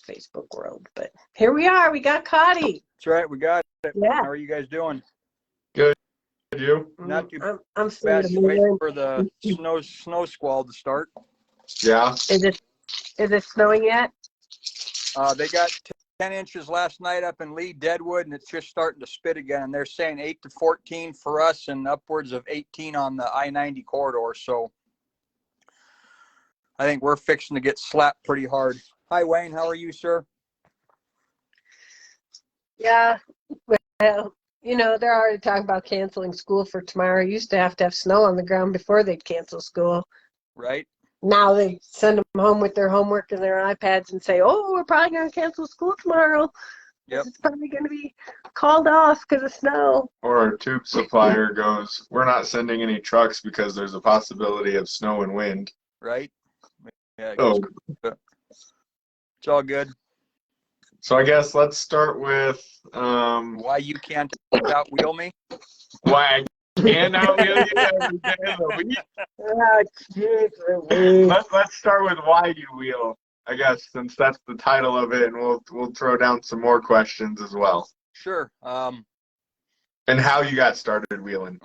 Facebook world. But here we are. We got Cotty. That's right. We got it. Yeah. How are you guys doing? Good. You? Not too I'm bad. still Waiting for the snow squall to start. Yeah. Is it snowing yet? They got 10 inches last night up in Lee Deadwood, and it's just starting to spit again. And they're saying 8 to 14 for us and upwards of 18 on the I-90 corridor. So I think we're fixing to get slapped pretty hard. Hi, Wayne. How are you, sir? Yeah. Well, they're already talking about canceling school for tomorrow. Used to have snow on the ground before they'd cancel school. Right. Now they send them home with their homework and their iPads and say, oh, we're probably going to cancel school tomorrow. Yep. It's probably going to be called off because of snow. Or our tube supplier goes, we're not sending any trucks because there's a possibility of snow and wind. Right. Yeah. Oh. It's all good. So I guess let's start with Why you can't outwheel me? why I can't outwheel you every day of the week. Oh, geez. Let's start with why you wheel, I guess, since that's the title of it, and we'll throw down some more questions as well. Sure. And how you got started wheeling.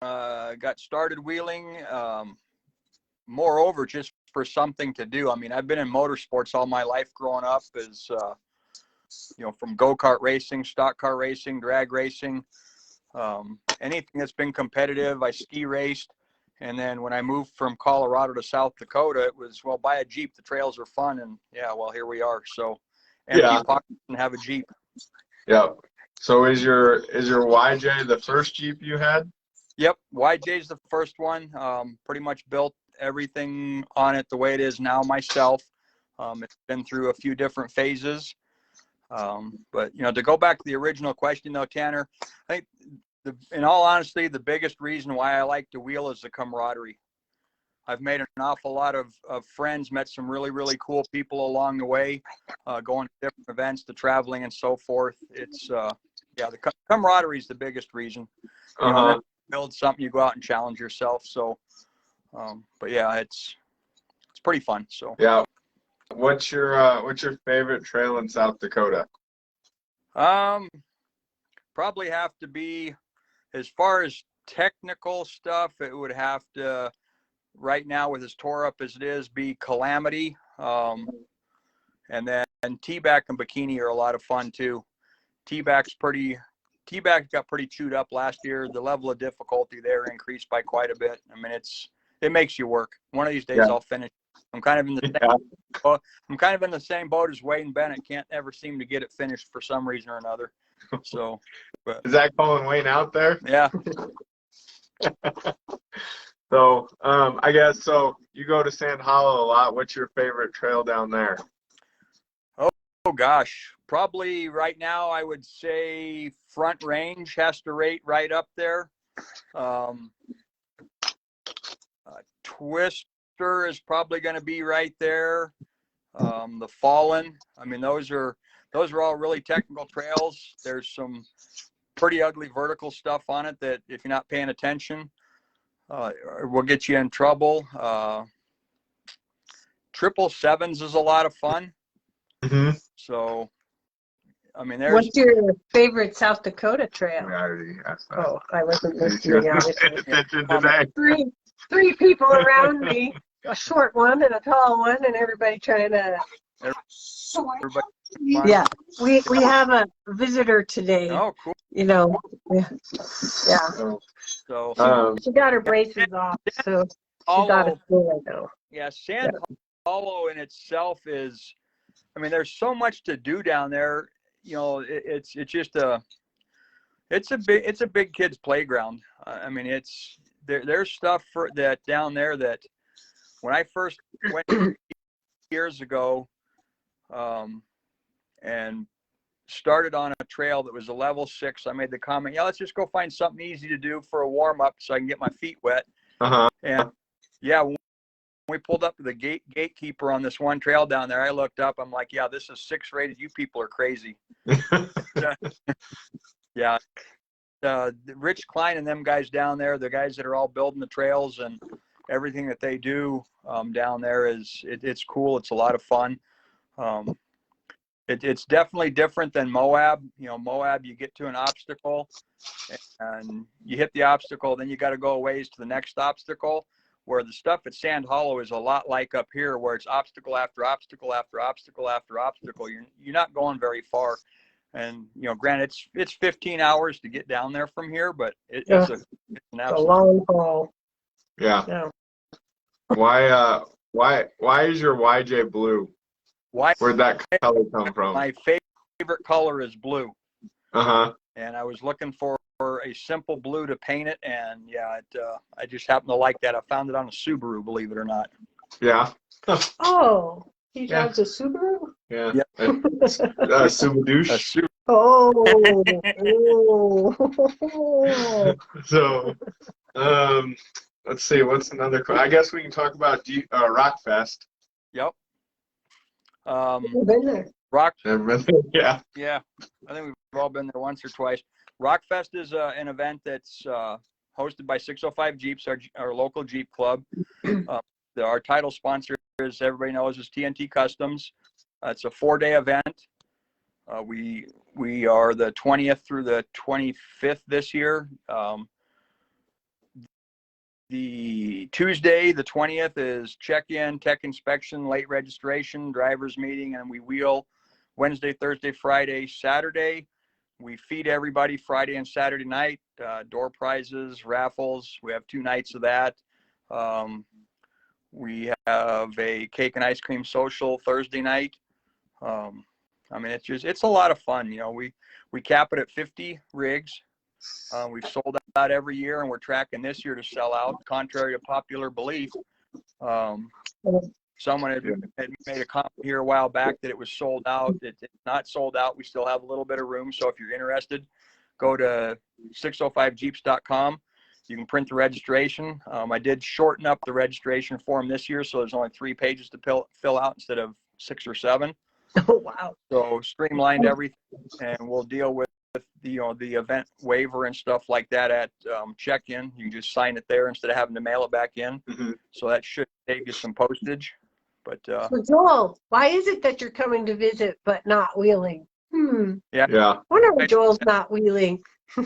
Got started wheeling. Moreover, just for something to do. I mean, I've been in motorsports all my life growing up, as from go-kart racing, stock car racing, drag racing, anything that's been competitive. I ski raced, and then when I moved from Colorado to South Dakota, it was, well, buy a Jeep. The trails are fun, and yeah, well, here we are. So, empty pockets and have a Jeep. Yeah. So is your YJ the first Jeep you had? Yep, YJ's the first one. Pretty much built everything on it the way it is now myself. It's been through a few different phases. But, to go back to the original question, though, Tanner, I think, in all honesty, the biggest reason why I like to wheel is the camaraderie. I've made an awful lot of friends, met some really, really cool people along the way, going to different events, to traveling and so forth. It's, the camaraderie is the biggest reason. Build something, you go out and challenge yourself. So, but yeah, it's pretty fun. So yeah. What's your favorite trail in South Dakota? Probably have to be, as far as technical stuff, it would have to, right now with as tore up as it is, be Calamity. And then T-Back and Bikini are a lot of fun too. T-Back got pretty chewed up last year. The level of difficulty there increased by quite a bit. I mean, it makes you work. One of these days I'll finish. I'm kind of in the same boat as Wade and Bennett. Can't ever seem to get it finished for some reason or another. So, but, is that calling Wayne out there? Yeah. So, I guess, so you go to Sand Hollow a lot. What's your favorite trail down there? Oh gosh, probably right now I would say Front Range has to rate right up there. Twister is probably going to be right there. The Fallen. I mean, those are all really technical trails. There's some pretty ugly vertical stuff on it that, if you're not paying attention, will get you in trouble. 777s is a lot of fun. Mm-hmm. So, I mean, there's. What's your favorite South Dakota trail? I already asked that. Oh, I wasn't listening. Attention today. Three people around me, a short one and a tall one, and everybody trying to. Everybody. Yeah, we have a visitor today. Oh, cool. Yeah. So She got her braces off, so she's out of school right now. Yeah, Sand Hollow in itself is, I mean, there's so much to do down there. It's just it's a big kid's playground. I mean, there's stuff for that down there that when I first went years ago, and started on a trail that was a level 6, I made the comment, let's just go find something easy to do for a warm up so I can get my feet wet. And yeah, when we pulled up to the gatekeeper on this one trail down there, I looked up, I'm like, yeah, this is 6 rated. You people are crazy. Yeah. Rich Klein and them guys down there, the guys that are all building the trails and everything that they do down there it's cool. It's a lot of fun. It's definitely different than Moab. You know, Moab, you get to an obstacle and you hit the obstacle, then you got to go a ways to the next obstacle, where the stuff at Sand Hollow is a lot like up here, where it's obstacle after obstacle after obstacle after obstacle. You're not going very far. And, you know, granted, it's 15 hours to get down there from here, but it's an a absolute long haul. Yeah. Yeah. Why is your YJ blue? Why Where'd that color come from? my favorite color is blue. Uh-huh. And I was looking for a simple blue to paint it, and yeah, I just happen to like that. I found it on a Subaru, believe it or not. Yeah. Oh, he Yeah. drives a Subaru? Yeah. Yep. A Subadouche. Subaru. Oh. So, let's see. What's another? I guess we can talk about Rockfest. Yep. Been there. Rock. Yeah. Yeah, I think we've all been there once or twice. Rockfest is an event that's hosted by 605 Jeeps, our local Jeep club. Our title sponsor, as everybody knows, is TNT Customs. It's a 4-day event. We are the 20th through the 25th this year. The Tuesday, the 20th, is check-in, tech inspection, late registration, driver's meeting, and we wheel Wednesday, Thursday, Friday, Saturday. We feed everybody Friday and Saturday night, door prizes, raffles. We have 2 nights of that. We have a cake and ice cream social Thursday night. I mean, it's a lot of fun. You know, we cap it at 50 rigs. We've sold out every year, and we're tracking this year to sell out, contrary to popular belief. Someone had made a comment here a while back that it was sold out. It's not sold out. We still have a little bit of room. So if you're interested, go to 605jeeps.com. You can print the registration. I did shorten up the registration form this year, so there's only 3 pages to fill out instead of 6 or 7. Oh, wow. So streamlined everything, and we'll deal with the event waiver and stuff like that at check-in. You can just sign it there instead of having to mail it back in. Mm-hmm. So that should save you some postage. But So Joel, why is it that you're coming to visit but not wheeling? Yeah. I wonder why Joel's not wheeling. I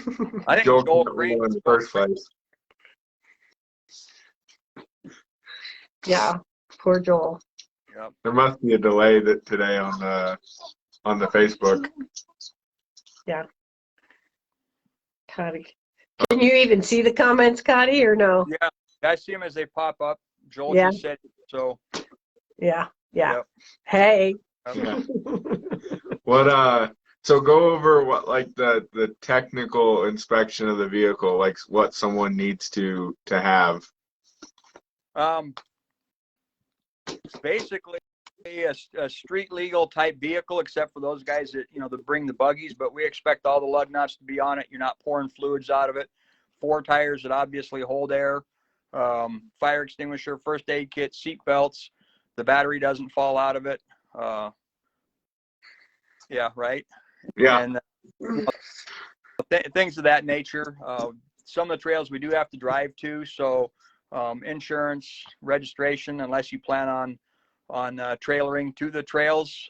think Joel Joel got Crane in the first place. Yeah, poor Joel. Yep. There must be a delay today on the Facebook. Yeah. Cotty. Can you even see the comments, Cotty, or no? Yeah, I see them as they pop up. Joel Yeah. just said so. Yeah. Yep. Hey. Yeah. So go over what, like, the technical inspection of the vehicle, like what someone needs to have. Basically a street legal type vehicle, except for those guys that, that bring the buggies, but we expect all the lug nuts to be on it. You're not pouring fluids out of it. 4 tires that obviously hold air, fire extinguisher, first aid kit, seat belts. The battery doesn't fall out of it. Yeah, right. Yeah. And things of that nature. Some of the trails we do have to drive to, so insurance, registration, unless you plan on trailering to the trails.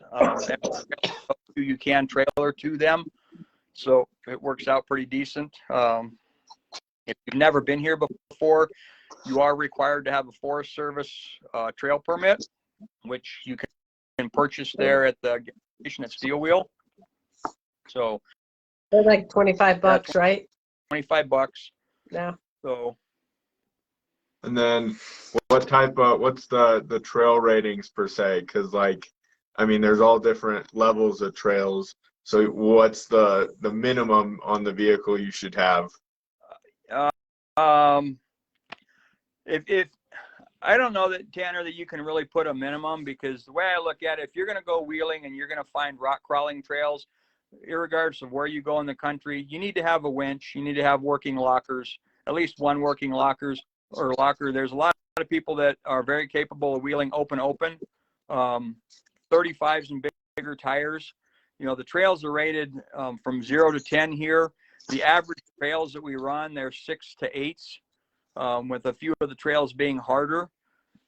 You can trailer to them, so it works out pretty decent. If you've never been here before, you are required to have a Forest Service trail permit, which you can purchase there at the gas station at Steel Wheel. So They're like $25, right? $25. Yeah. So. And then what's the trail ratings per se? Because, like, I mean, there's all different levels of trails. So what's the minimum on the vehicle you should have? If I don't know that, Tanner, that you can really put a minimum, because the way I look at it, if you're going to go wheeling and you're going to find rock crawling trails, irregardless of where you go in the country, you need to have a winch. You need to have working lockers, at least one working locker. There's a lot of people that are very capable of wheeling open, 35s and bigger tires. The trails are rated from 0 to 10 here. The average trails that we run, they're 6 to 8s, with a few of the trails being harder.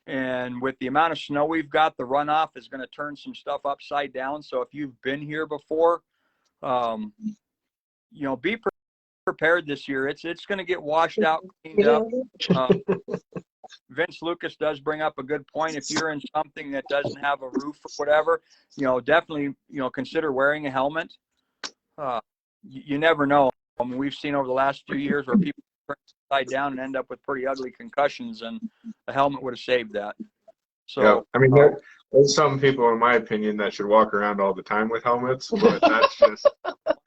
And with the amount of snow we've got, the runoff is going to turn some stuff upside down. So if you've been here before, be prepared this year. It's going to get washed out, cleaned up. Vince Lucas does bring up a good point. If you're in something that doesn't have a roof or whatever, definitely, consider wearing a helmet. You never know. I mean, we've seen over the last few years where people turn upside down and end up with pretty ugly concussions, and a helmet would have saved that. So, yeah, I mean, there's some people, in my opinion, that should walk around all the time with helmets, but that's just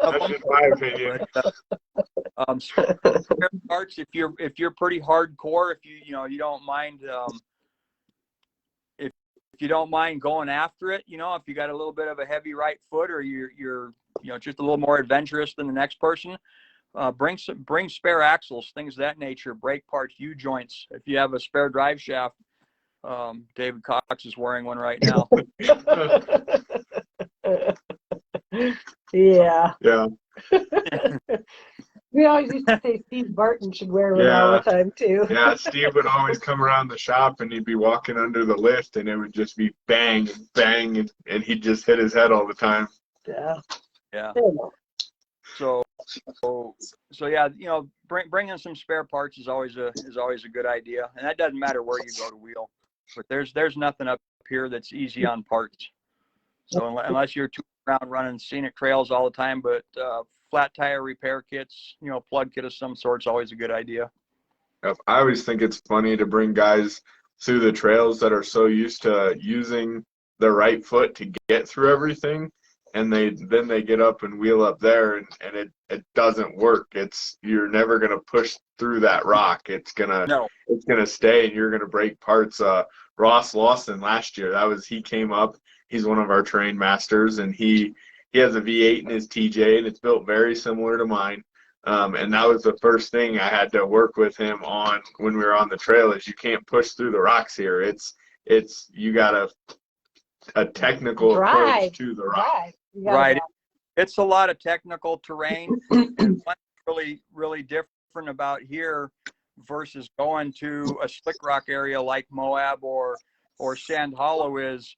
my opinion. Spare parts, if you're pretty hardcore, if you don't mind, if you don't mind going after it, if you got a little bit of a heavy right foot, or you're just a little more adventurous than the next person, bring spare axles, things of that nature, brake parts, U-joints. If you have a spare drive shaft, David Cox is wearing one right now. Yeah. Yeah. We always used to say Steve Barton should wear one all the time too. Yeah, Steve would always come around the shop and he'd be walking under the lift and it would just be bang, bang, and he'd just hit his head all the time. Yeah. Yeah. So yeah, bringing some spare parts is always a good idea, and that doesn't matter where you go to wheel. But there's nothing up here that's easy on parts. So unless you're touring around running scenic trails all the time, but flat tire repair kits, plug kit of some sort's always a good idea. Yep. I always think it's funny to bring guys through the trails that are so used to using their right foot to get through everything, and then they get up and wheel up there and it doesn't work. You're never gonna push through that rock. It's gonna stay and you're gonna break parts. Ross Lawson last year, he came up, he's one of our terrain masters, and he has a V8 in his TJ and it's built very similar to mine. And that was the first thing I had to work with him on when we were on the trail, is you can't push through the rocks here. You got a technical approach to the rock. Right. It's a lot of technical terrain. And what's really, really different about here versus going to a slick rock area like Moab or Sand Hollow is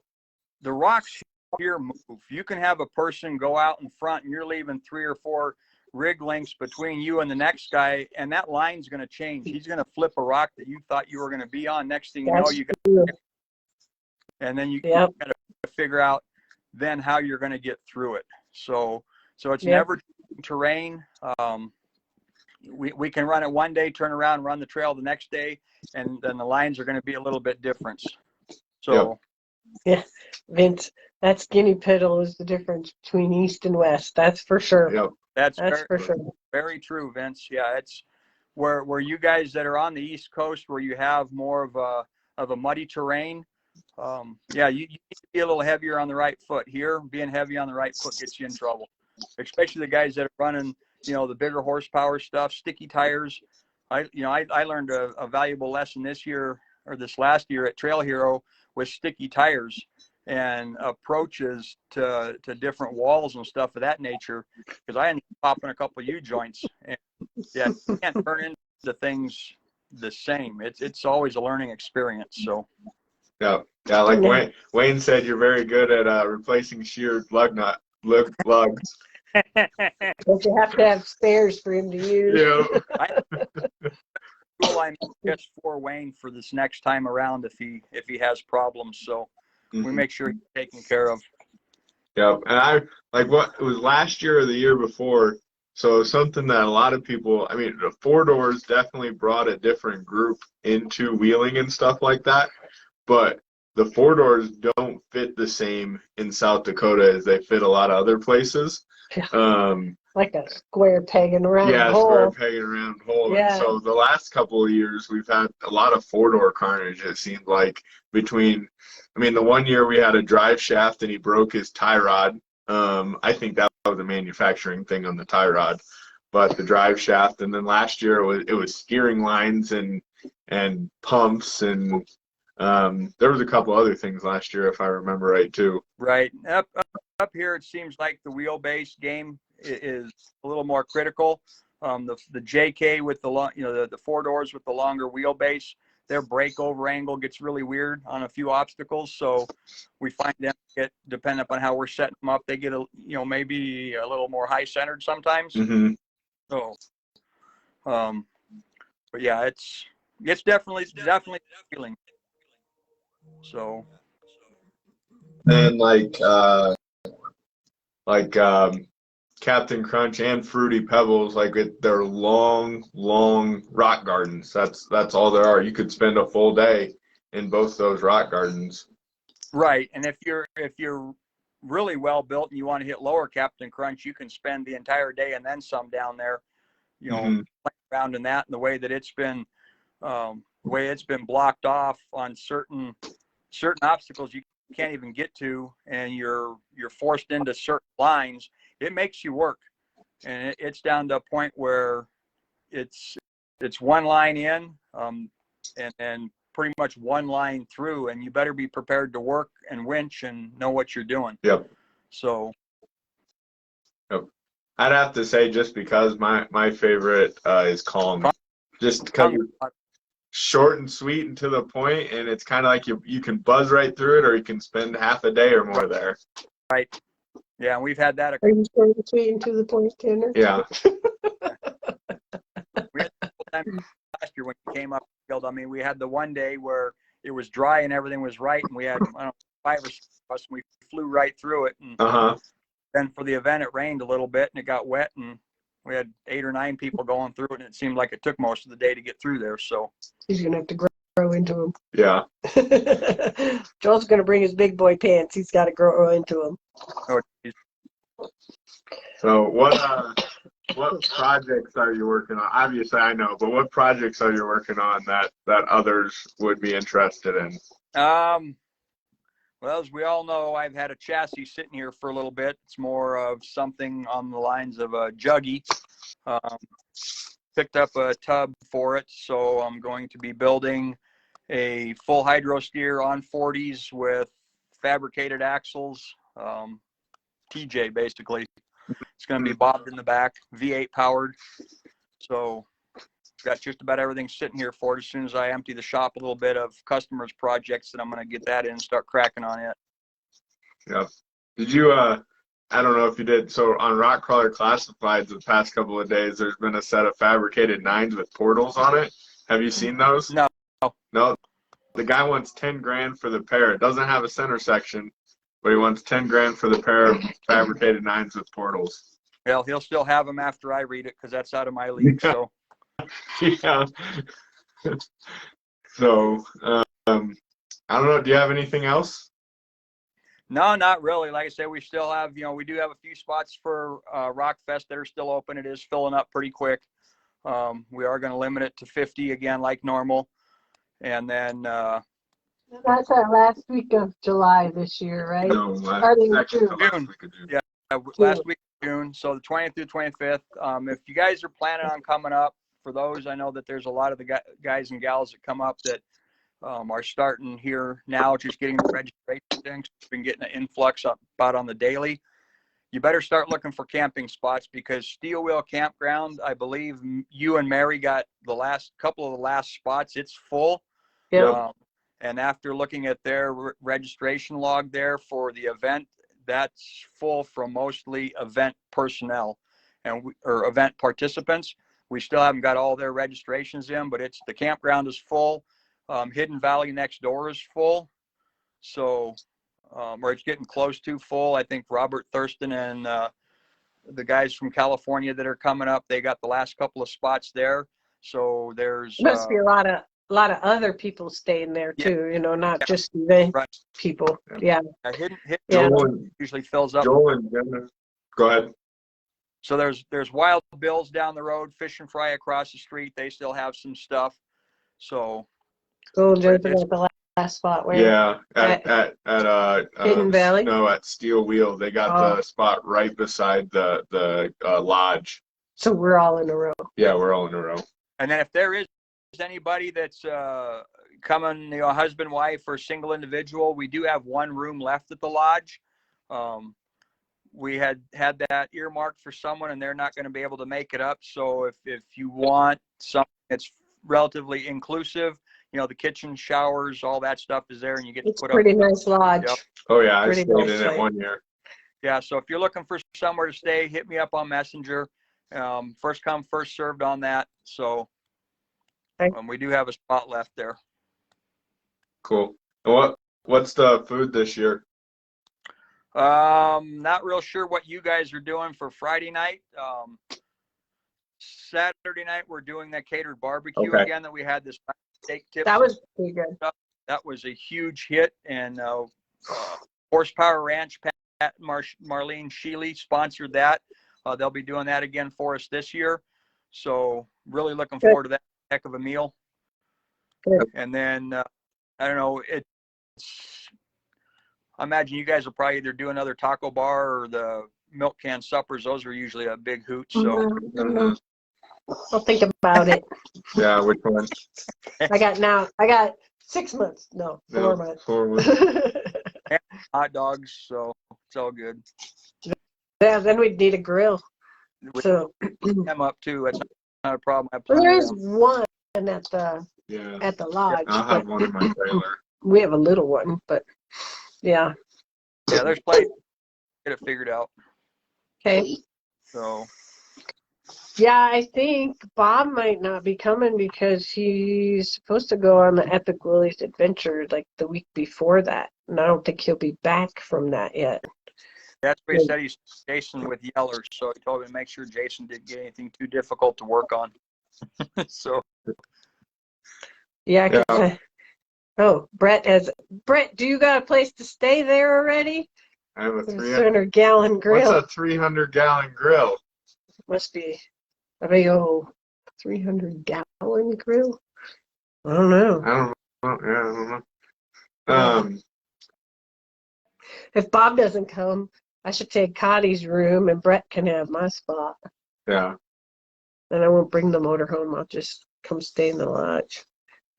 the rocks here move. You can have a person go out in front and you're leaving 3 or 4 rig lengths between you and the next guy, and that line's going to change. He's going to flip a rock that you thought you were going to be on. Next thing you know, and then you got to figure out then how you're going to get through it. So it's never terrain. We can run it one day, turn around, run the trail the next day, and then the lines are going to be a little bit different. So yeah, Vince, that skinny pedal is the difference between east and west. That's for sure. Yep. That's for sure. Very true, Vince. Yeah, it's where you guys that are on the East Coast, where you have more of a muddy terrain. You need to be a little heavier on the right foot. Here, being heavy on the right foot gets you in trouble, especially the guys that are running, the bigger horsepower stuff, sticky tires. I learned a valuable lesson this last year at Trail Hero with sticky tires and approaches to different walls and stuff of that nature, because I ended up popping a couple of U-joints, and you can't turn into things the same. It's always a learning experience. So yeah, like Wayne said, you're very good at replacing sheared lugs. But you have to have spares for him to use. Yeah. I just for Wayne for this next time around if he has problems. So we make sure he's taken care of. Yeah, and I like what it was last year or the year before. So something that a lot of people, the 4-doors definitely brought a different group into wheeling and stuff like that. But the 4-doors don't fit the same in South Dakota as they fit a lot of other places. Like a square pegging around a hole. Square pegging around a hole. Yeah. And so the last couple of years, we've had a lot of 4-door carnage, it seemed like, between, the one year we had a drive shaft and he broke his tie rod. I think that was a manufacturing thing on the tie rod, but the drive shaft. And then last year it was steering lines and pumps, and there was a couple other things last year, if I remember right, too. Right. Up here, it seems like the wheelbase game is a little more critical. The JK with the 4-doors with the longer wheelbase their breakover angle gets really weird on a few obstacles. So we find them get, depending upon how we're setting them up, they get maybe a little more high centered sometimes. Mm-hmm. So, but yeah, it's definitely feeling. So. And Captain Crunch and Fruity Pebbles, they're long rock gardens. That's all there are. You could spend a full day in both those rock gardens. Right, and if you're really well built and you want to hit lower Captain Crunch, you can spend the entire day and then some down there, playing around in that. And the way that it's been, blocked off on certain obstacles you can't even get to, and you're forced into certain lines. It makes you work, and it's down to a point where it's one line in, and then pretty much one line through, and you better be prepared to work and winch and know what you're doing. Yep. So. Yep. I'd have to say, just because my favorite is Kong, just because it's short and sweet and to the point, and it's kind of like you can buzz right through it, or you can spend half a day or more there. Right. Yeah, and we've had that. Are you short and sweet and to the point, Tanner? Yeah. We had a couple times last year when you came up field. I mean, we had the one day where it was dry and everything was right, and we had 5 or 6 of us, and we flew right through it. And then for the event, it rained a little bit and it got wet, and we had 8 or 9 people going through it, and it seemed like it took most of the day to get through there. So he's gonna have to grow into them. Yeah. Joel's gonna bring his big boy pants. He's got to grow into them. Oh, geez. So what projects are you working on? Obviously, I know, but what projects are you working on that others would be interested in? Well, as we all know, I've had a chassis sitting here for a little bit. It's more of something on the lines of a juggy. Picked up a tub for it, so I'm going to be building a full hydro steer on 40s with fabricated axles, TJ basically. It's going to be bobbed in the back, V8 powered. So got just about everything sitting here for it. As soon as I empty the shop a little bit of customers' projects, then I'm going to get that in and start cracking on it. Yeah. Did you, I don't know if you did, so on Rock Crawler Classifieds the past couple of days, there's been a set of fabricated 9s with portals on it. Have you seen those? No. No. The guy wants 10 grand for the pair. It doesn't have a center section, but he wants 10 grand for the pair of fabricated 9s with portals. Well, he'll still have them after I read it, because that's out of my league. So. Yeah. So, I don't know. Do you have anything else? No, not really. Like I said, we still have, we do have a few spots for Rockfest that are still open. It is filling up pretty quick. We are going to limit it to 50 again, like normal. And then that's our last week of July this year, right? No, Starting June. Yeah, last week of June. So the 20th through 25th. If you guys are planning on coming up, for those, I know that there's a lot of the guys and gals that come up that are starting here now, just getting the registration things. We've been getting an influx about on the daily. You better start looking for camping spots, because Steel Wheel Campground, I believe you and Mary got the last couple of the last spots. It's full. Yeah. And after looking at their registration log there for the event, that's full from mostly event personnel or event participants. We still haven't got all their registrations in, but the campground is full. Hidden Valley next door is full. So, or it's getting close to full. I think Robert Thurston and the guys from California that are coming up, they got the last couple of spots there. So there's must be a lot of other people staying there too. Not just event people. Yeah. Hidden Joel usually fills up. Joel and Jenna. Go ahead. So there's Wild Bill's down the road, Fish and Fry across the street. They still have some stuff. So. Jennifer got the last spot where. Yeah, at Hidden Valley. No, at Steel Wheel, they got the spot right beside the lodge. So we're all in a row. Yeah, we're all in a row. And then if there is anybody that's coming, husband, wife, or single individual, we do have one room left at the lodge. We had that earmarked for someone, and they're not going to be able to make it up. So if you want something that's relatively inclusive, the kitchen, showers, all that stuff is there, and you get to It's put pretty up. nice lodge. Yep. Oh yeah, I Pretty stayed nice in it site. 1 year. Yeah, so if you're looking for somewhere to stay, hit me up on Messenger. First come, first served on that. So we do have a spot left there. Cool. And what's the food this year? Not real sure what you guys are doing for Friday night. Saturday night we're doing that catered barbecue Okay. again that we had this steak tips. That was pretty good. That was a huge hit, and Horsepower Ranch, Pat Marlene Sheely sponsored that. They'll be doing that again for us this year. So really looking forward to that heck of a meal. Good. And then, I don't know, I imagine you guys will probably either do another taco bar or the milk can suppers. Those are usually a big hoot. So Mhm. I'll think about it. Yeah, which one? I got 6 months. No, 4 months. 4 months. hot dogs. So it's all good. Yeah, then we'd need a grill. We So them up too. That's not a problem. I have well, plenty there of is them. one at the Yeah. lodge. I'll have one in my trailer. We have a little one, but yeah. Yeah, there's plenty. Get it figured out. Okay. So Yeah, I think Bob might not be coming because he's supposed to go on the Epic Willie's Adventure like the week before that. And I don't think he'll be back from that yet. that's what he said. He's Jason with Yeller. So he told me to make sure Jason didn't get anything too difficult to work on. So Yeah. 'Cause Yeah. oh, Brett, do you got a place to stay there already? I have a With a 300-gallon 300-gallon grill. What's a 300-gallon grill? Must be a big old 300-gallon grill. I don't know. I don't know. Yeah, I don't know. If Bob doesn't come, I should take Cotty's room and Brett can have my spot. Yeah. And I won't bring the motorhome. I'll just come stay in the lodge.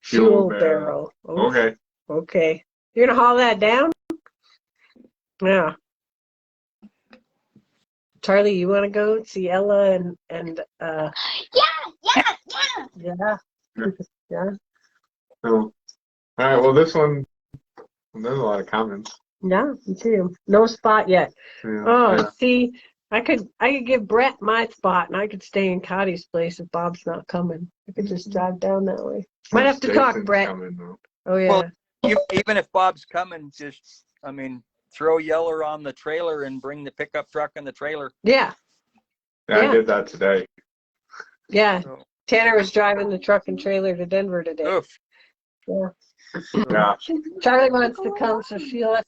Fuel Fuel barrel. barrel. Oh, Okay. okay. You're gonna haul that down? Yeah. Charlie, you want to go see Ella and yeah. Yeah. So, all right. Well, this one, there's a lot of comments. Yeah, me too. No spot yet. Yeah. Oh, Yeah. see, I could give Brett my spot and I could stay in Cotty's place if Bob's not coming. I could just drive down that way. Might have to talk, Jason's Brett. coming, though. Oh yeah. Well, even if Bob's coming, just throw Yeller on the trailer and bring the pickup truck and the trailer. Yeah. Yeah, Yeah. I did that today. Yeah. So, Tanner was driving the truck and trailer to Denver today. oof. Yeah. Yeah. Charlie wants to come, so she'll have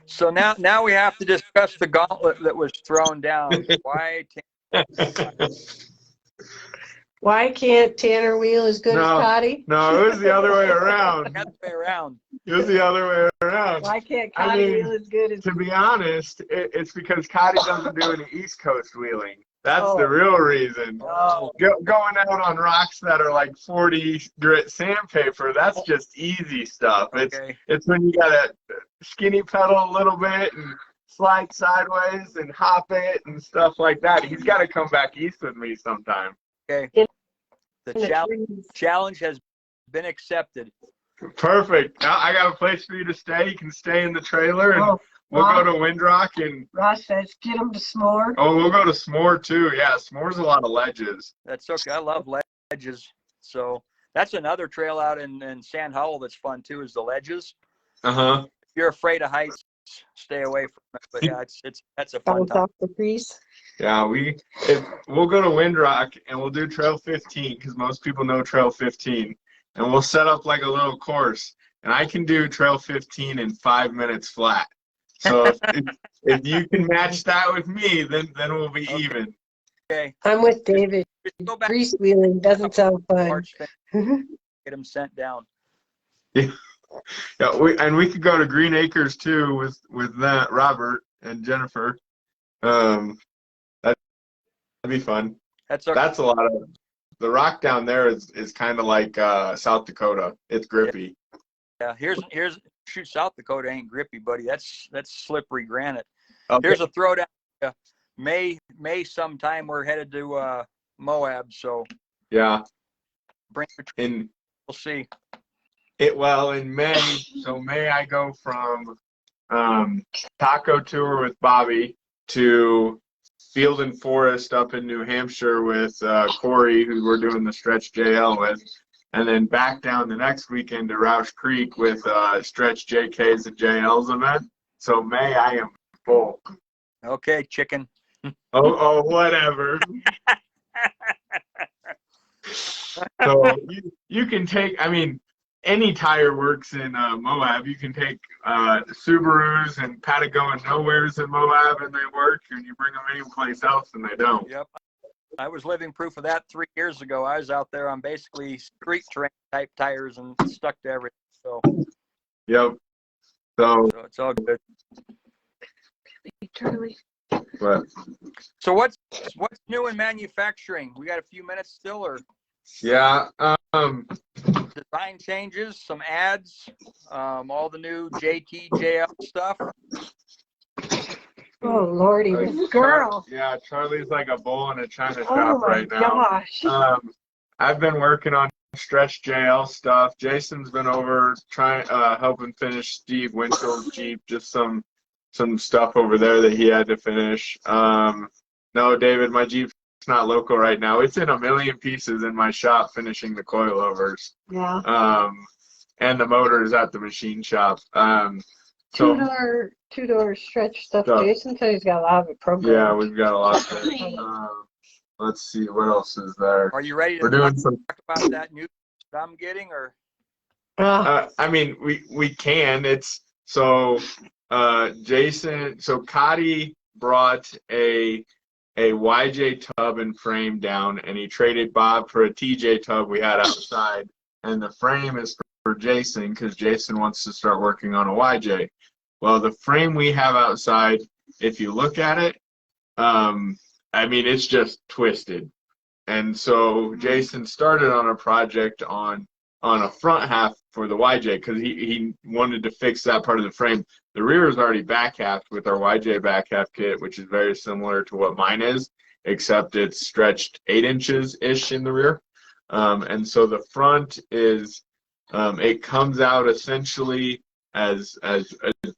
So now we have to discuss the gauntlet that was thrown down. Why can't Tanner wheel as good No. as Cotty? No, it was the other way around. The other way around. It was the other way around. Why can't I Cotty mean, wheel as good as To be honest, it's because Cotty doesn't do any East Coast wheeling. That's Oh. the real reason. Oh. Going out on rocks that are like 40 grit sandpaper, that's just easy stuff. Okay. It's when you gotta skinny pedal a little bit and slide sideways and hop it and stuff like that. He's got to come back east with me sometime. Okay. In The the trees. challenge has been accepted. Perfect. Now I got a place for you to stay. You can stay in the trailer and Oh, we'll go to Windrock and Ross says, get him to s'more. we'll go to S'more too. Yeah, S'more's a lot of ledges. That's okay. I love ledges. So that's another trail out in Sand Hollow that's fun too, is the ledges. Uh-huh. If you're afraid of heights, stay away from it. But yeah, that's a fun Bounce time. off the trees. Yeah, we'll go to Windrock and we'll do Trail 15 because most people know Trail 15. And we'll set up like a little course. And I can do Trail 15 in 5 minutes flat. So if you can match that with me, then we'll be Okay. even. Okay. I'm with David. Just go back Grease wheeling doesn't sound fun. March 5th, get them sent down. Yeah, we could go to Green Acres too with that Robert and Jennifer. That'd be fun. That's okay. That's a lot of the rock down there is kind of like South Dakota. It's grippy. Yeah, here's shoot, South Dakota ain't grippy, buddy. That's slippery granite. Okay. Here's a throwdown. May sometime we're headed to Moab, so Yeah. bring your in we'll see. in May. So May I go from taco tour with Bobby to Field and Forest up in New Hampshire with Corey, who we're doing the Stretch JL with, and then back down the next weekend to Roush Creek with Stretch JK's and JL's event. So May I am full. Okay, chicken. Oh, whatever. So you can take, I mean, any tire works in Moab. You can take Subarus and Patagonia Nowheres in Moab and they work, and you bring them anyplace else and they don't. Yep. I was living proof of that 3 years ago. I was out there on basically street terrain type tires and stuck to everything. So, Yep. So it's all good. Charlie. but So what's new in manufacturing? We got a few minutes still, or yeah, design changes, some ads, all the new JTJL stuff. Oh Lordy, this girl. Yeah, Charlie's like a bull in a china Oh shop my right now. gosh. I've been working on Stretch JL stuff. Jason's been over trying helping finish Steve Winchell's Jeep, just some stuff over there that he had to finish. No, David, my Jeep's not local right now. It's in a million pieces in my shop finishing the coilovers. Yeah. And the motor is at the machine shop. So Two-door stretch stuff. Jason said he's got a lot of it programmed. yeah, we've got a lot of it. Let's see, what else is there? Are you ready to talk about that new that I'm getting, or? I mean, we can. It's so Jason. So Cotty brought a YJ tub and frame down, and he traded Bob for a TJ tub we had outside, and the frame is for Jason because Jason wants to start working on a YJ. Well, the frame we have outside, if you look at it, I mean, it's just twisted. And so Jason started on a project on a front half for the YJ because he wanted to fix that part of the frame. The rear is already back half with our YJ back half kit, which is very similar to what mine is, except it's stretched 8 inches-ish in the rear. And so the front is, it comes out essentially as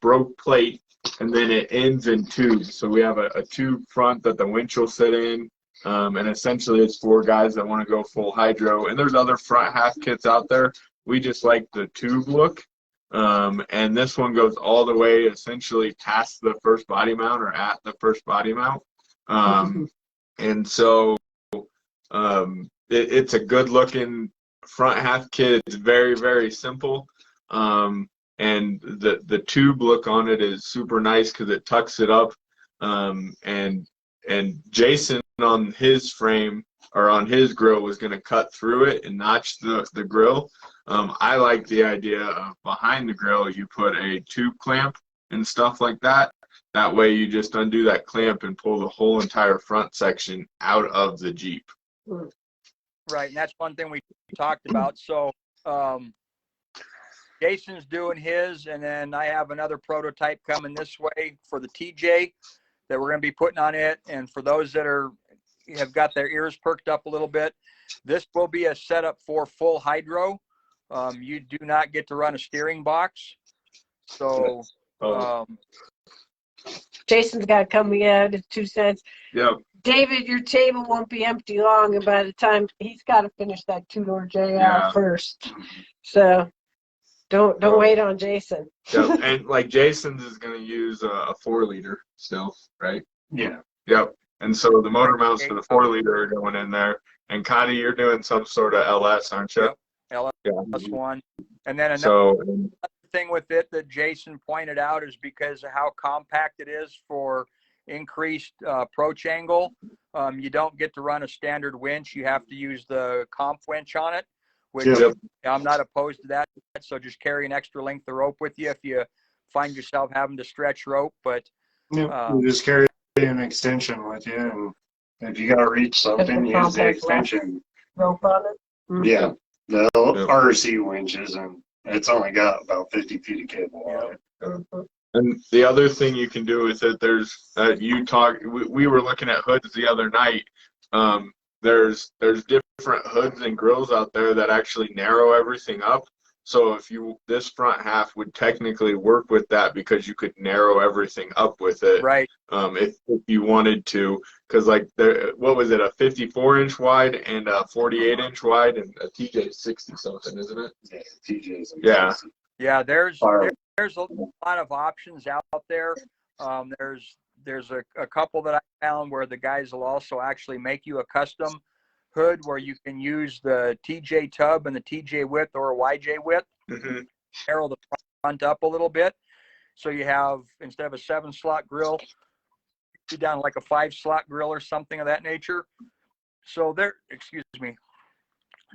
broke plate, and then it ends in tubes. So we have a tube front that the winch will sit in, and essentially it's for guys that want to go full hydro. And there's other front half kits out there. We just like the tube look, and this one goes all the way essentially past the first body mount or at the first body mount. And so it's a good looking front half kit. It's very, very simple. And the tube look on it is super nice because it tucks it up. And Jason on his frame or on his grill was going to cut through it and notch the grill. I like the idea of behind the grill you put a tube clamp and stuff like that. That way you just undo that clamp and pull the whole entire front section out of the Jeep. Right, and that's one thing we talked about. So Jason's doing his, and then I have another prototype coming this way for the TJ that we're going to be putting on it. And for those that have got their ears perked up a little bit, this will be a setup for full hydro. You do not get to run a steering box. So Jason's got to come get his 2 cents. Yep. David, your table won't be empty long, and by the time he's got to finish that 2-door JL first. So don't wait on Jason. Yep. And like Jason's is going to use a 4-liter still, right? Yeah. Yep. And so the motor mounts for the 4-liter are going in there. And Connie, you're doing some sort of LS, aren't you? LS one. And then So another thing with it that Jason pointed out is because of how compact it is for increased approach angle, you don't get to run a standard winch. You have to use the comp winch on it, which I'm not opposed to that. So just carry an extra length of rope with you if you find yourself having to stretch rope. But you just carry an extension with you, and if you got to reach something, use the extension. Rope on it? Yeah, the RC winches, and it's only got about 50 feet of cable on it. And the other thing you can do with it, there's we were looking at hoods the other night. there's different hoods and grills out there that actually narrow everything up. So if this front half would technically work with that because you could narrow everything up with it. Right. If you wanted to, because like what was it, a 54-inch wide and a 48-inch wide, and a TJ 60 something, isn't it? Yeah, TJ's. Yeah. Yeah, there's Fire. there's a lot of options out there. There's a couple that I found where the guys will also actually make you a custom hood where you can use the TJ tub and the TJ width or a YJ width, Mm-hmm. narrow the front up a little bit. So you have, instead of a 7-slot grill, you down like a 5-slot grill or something of that nature. So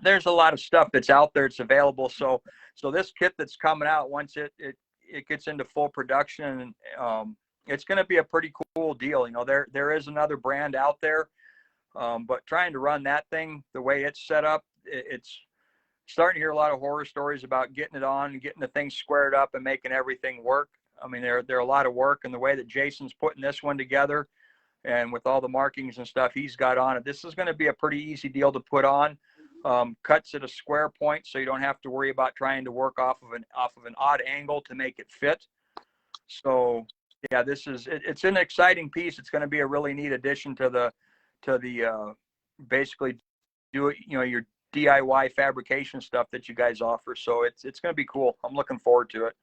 there's a lot of stuff that's out there. It's available. So this kit that's coming out, once it gets into full production, it's going to be a pretty cool deal. You know, there is another brand out there, but trying to run that thing the way it's set up, it's starting to hear a lot of horror stories about getting it on and getting the thing squared up and making everything work. I mean, they're a lot of work, and the way that Jason's putting this one together and with all the markings and stuff he's got on it, this is going to be a pretty easy deal to put on. Cuts at a square point, so you don't have to worry about trying to work off of an odd angle to make it fit. So yeah, it's an exciting piece. It's going to be a really neat addition to the basically do it, you know, your DIY fabrication stuff that you guys offer. So it's going to be cool. I'm looking forward to it.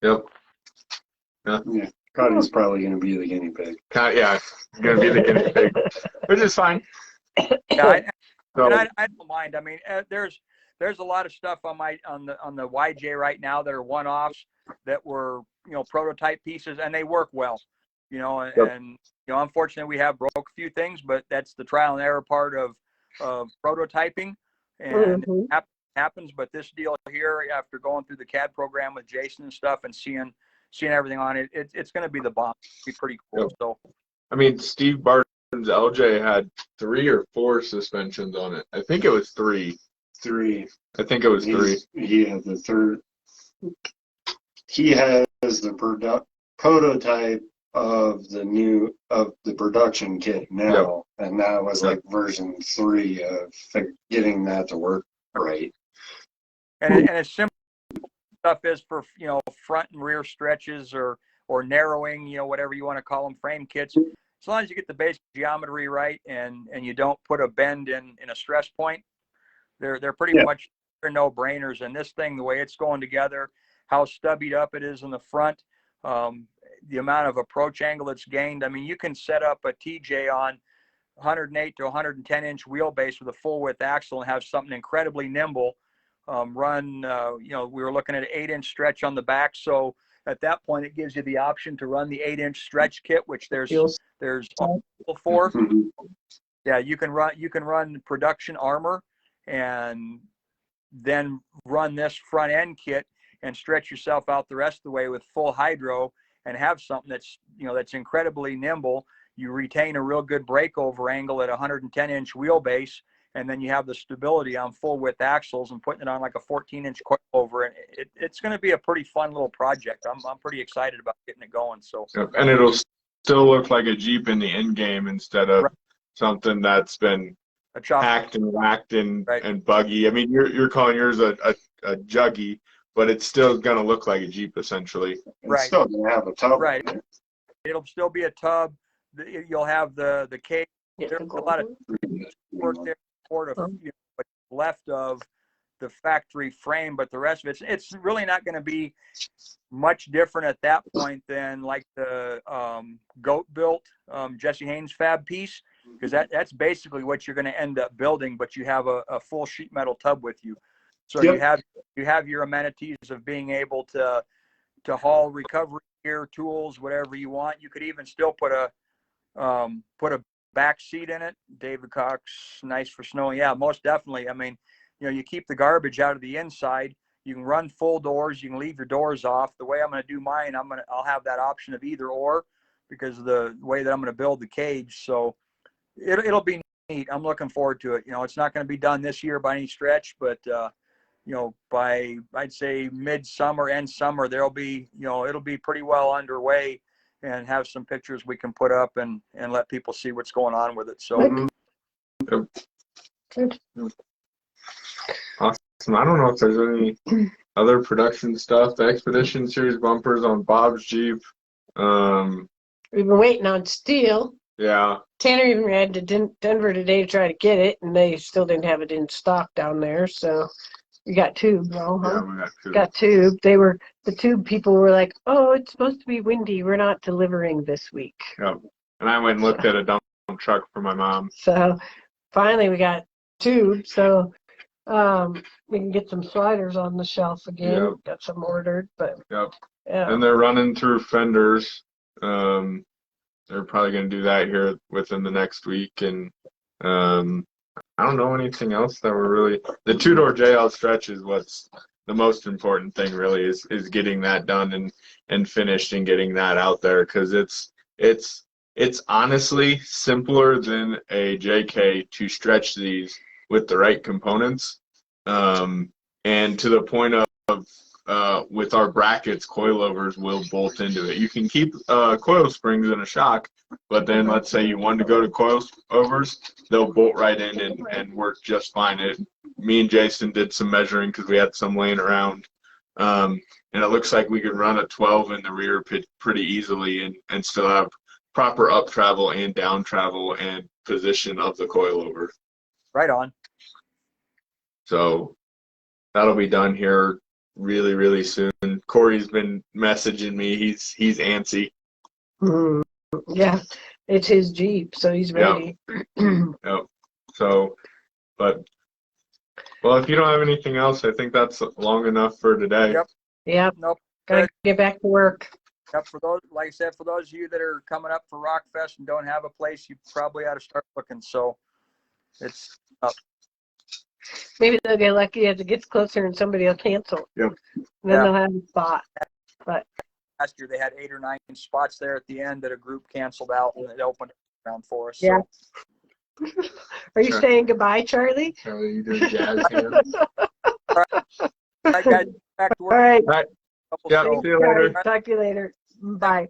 Yep. Yeah, Cody's probably going to be the guinea pig. Yeah, gonna be the guinea pig, which is fine. Yeah, So, I don't mind. I mean, there's a lot of stuff on the YJ right now that are one-offs that were, you know, prototype pieces, and they work well, you know, and Yep. you know, unfortunately we have broke a few things, but that's the trial and error part of prototyping, and Mhm. it happens. But this deal here, after going through the CAD program with Jason and stuff and seeing everything on it, it's going to be the bomb. It's be pretty cool. Yep. So I mean, Steve Barton's LJ had 3 or 4 suspensions on it. I think it was 3. 3. I think it was 3. He had the third. He has the prototype of the production kit now, and that was like version 3 of getting that to work right. and it's simple stuff is for, you know, front and rear stretches or narrowing, you know, whatever you want to call them, frame kits. As long as you get the basic geometry right and you don't put a bend in a stress point, they're pretty much no-brainers. And this thing, the way it's going together, how stubbied up it is in the front, the amount of approach angle that's gained. I mean, you can set up a TJ on 108 to 110-inch wheelbase with a full-width axle and have something incredibly nimble. You know, we were looking at an 8-inch stretch on the back, so at that point it gives you the option to run the 8-inch stretch kit, which there's all for. Yeah, you can run production armor and then run this front end kit and stretch yourself out the rest of the way with full hydro and have something that's, you know, that's incredibly nimble. You retain a real good breakover angle at 110-inch wheelbase, and then you have the stability on full width axles and putting it on like a 14-inch coilover. It's going to be a pretty fun little project. I'm pretty excited about getting it going. So, And it'll still look like a Jeep in the end game instead of something that's been hacked and whacked and buggy. I mean, you're calling yours a juggy, but it's still going to look like a Jeep essentially. It's still going to have a tub. Right. It'll still be a tub. You'll have the cage. There's a lot of work there for you know, what's left of the factory frame, but the rest of it's really not going to be much different at that point than like the goat built Jesse Haynes fab piece, because that's basically what you're going to end up building, but you have a full sheet metal tub with you. So you have your amenities of being able to haul recovery gear, tools, whatever you want. You could even still put a back seat in it. David Cox, nice for snow. Yeah, most definitely. I mean, you know, you keep the garbage out of the inside. You can run full doors. You can leave your doors off. The way I'm going to do mine, I'll have that option of either or, because of the way that I'm going to build the cage. So it'll be neat. I'm looking forward to it. You know, it's not going to be done this year by any stretch, but you know, by I'd say midsummer and summer, there'll be, you know, it'll be pretty well underway. and have some pictures we can put up and let people see what's going on with it. So Good. Awesome. I don't know if there's any other production stuff. The Expedition Series bumpers on Bob's Jeep. We've been waiting on steel. Yeah. Tanner even ran to Denver today to try to get it, and they still didn't have it in stock down there. So we got tube, though, huh? Yeah, we got two. Got tube. The tube people were like, "Oh, it's supposed to be windy. We're not delivering this week." Yep. And I went and looked at a dump truck for my mom. So finally, we got tube. So we can get some sliders on the shelf again. Yep. Got some ordered, but Yep. yeah. And they're running through fenders. They're probably going to do that here within the next week. And I don't know anything else that we're really. The two-door JL stretch is what's the most important thing, really, is getting that done and finished and getting that out there, because it's honestly simpler than a JK to stretch these with the right components, and to the point of with our brackets, coilovers will bolt into it. You can keep coil springs in a shock, but then let's say you wanted to go to coilovers, they'll bolt right in and work just fine. Me and Jason did some measuring because we had some laying around, and it looks like we could run a 12 in the rear pretty easily and still have proper up travel and down travel and position of the coilover. right on. So that'll be done here really, really soon. Corey's been messaging me. He's antsy. Yeah, it's his Jeep, so he's ready. Yep. So, but well, if you don't have anything else, I think that's long enough for today. Yep. Yep. Nope. Gotta get back to work. Yep, for those, like I said, for those of you that are coming up for Rockfest and don't have a place, you probably ought to start looking. So it's up. Maybe they'll get lucky as it gets closer and somebody will cancel. Yep. And then Yeah. they'll have a spot. Last year they had 8 or 9 spots there at the end that a group canceled out and it opened around for us. Yeah. So. Are you Sure. saying goodbye, Charlie? Charlie, you did jazz hands. All right, guys, back to All work. right. Right. Couple Yeah. shows. See you later. Talk to you later. Bye.